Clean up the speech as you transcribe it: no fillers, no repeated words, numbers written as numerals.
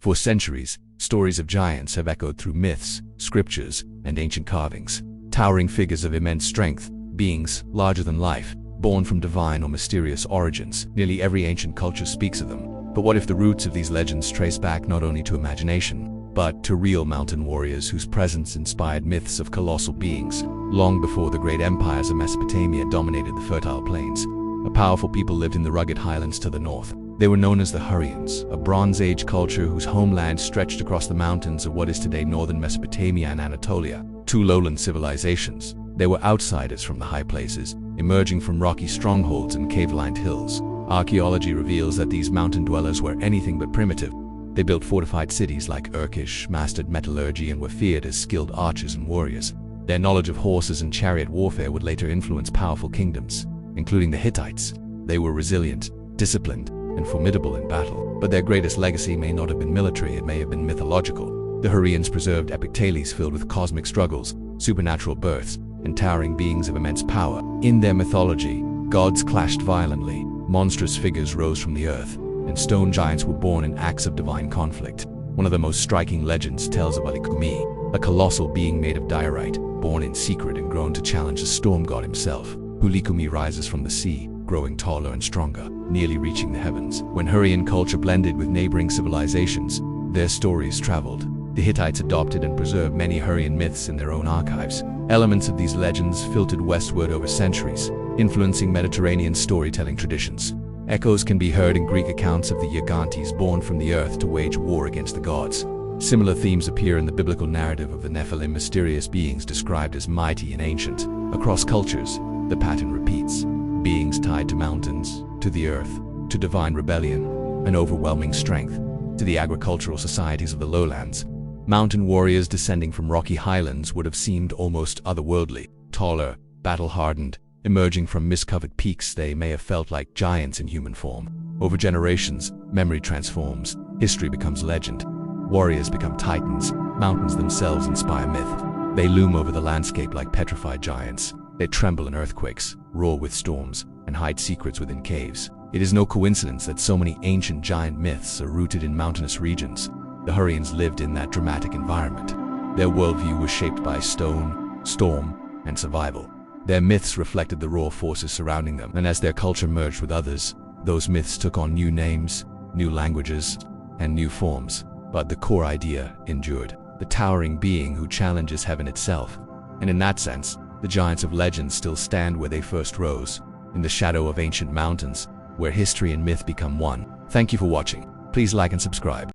For centuries, stories of giants have echoed through myths, scriptures, and ancient carvings. Towering figures of immense strength, beings larger than life, born from divine or mysterious origins. Nearly every ancient culture speaks of them. But what if the roots of these legends trace back not only to imagination, but to real mountain warriors whose presence inspired myths of colossal beings, long before the great empires of Mesopotamia dominated the fertile plains? A powerful people lived in the rugged highlands to the north. They were known as the Hurrians, a Bronze Age culture whose homeland stretched across the mountains of what is today northern Mesopotamia and Anatolia, two lowland civilizations. They were outsiders from the high places, emerging from rocky strongholds and cave-lined hills. Archaeology reveals that these mountain dwellers were anything but primitive. They built fortified cities like Urkish, mastered metallurgy, and were feared as skilled archers and warriors. Their knowledge of horses and chariot warfare would later influence powerful kingdoms, including the Hittites. They were resilient, disciplined, and formidable in battle. But their greatest legacy may not have been military, it may have been mythological. The Hurrians preserved epic tales filled with cosmic struggles, supernatural births, and towering beings of immense power. In their mythology, gods clashed violently, monstrous figures rose from the earth, and stone giants were born in acts of divine conflict. One of the most striking legends tells of Ullikummi, a colossal being made of diorite, born in secret and grown to challenge the storm god himself. Ullikummi rises from the sea, growing taller and stronger, nearly reaching the heavens. When Hurrian culture blended with neighboring civilizations, their stories traveled. The Hittites adopted and preserved many Hurrian myths in their own archives. Elements of these legends filtered westward over centuries, influencing Mediterranean storytelling traditions. Echoes can be heard in Greek accounts of the Gigantes born from the earth to wage war against the gods. Similar themes appear in the biblical narrative of the Nephilim, mysterious beings described as mighty and ancient. Across cultures, the pattern repeats. Beings tied to mountains, to the earth, to divine rebellion, and overwhelming strength. To the agricultural societies of the lowlands, mountain warriors descending from rocky highlands would have seemed almost otherworldly. Taller, battle-hardened, emerging from mist-covered peaks, they may have felt like giants in human form. Over generations, memory transforms, history becomes legend. Warriors become titans, mountains themselves inspire myth. They loom over the landscape like petrified giants. They tremble in earthquakes, roar with storms, and hide secrets within caves. It is no coincidence that so many ancient giant myths are rooted in mountainous regions. The Hurrians lived in that dramatic environment. Their worldview was shaped by stone, storm, and survival. Their myths reflected the raw forces surrounding them, and as their culture merged with others, those myths took on new names, new languages, and new forms. But the core idea endured: the towering being who challenges heaven itself. And in that sense, the giants of legend still stand where they first rose, in the shadow of ancient mountains, where history and myth become one. Thank you for watching. Please like and subscribe.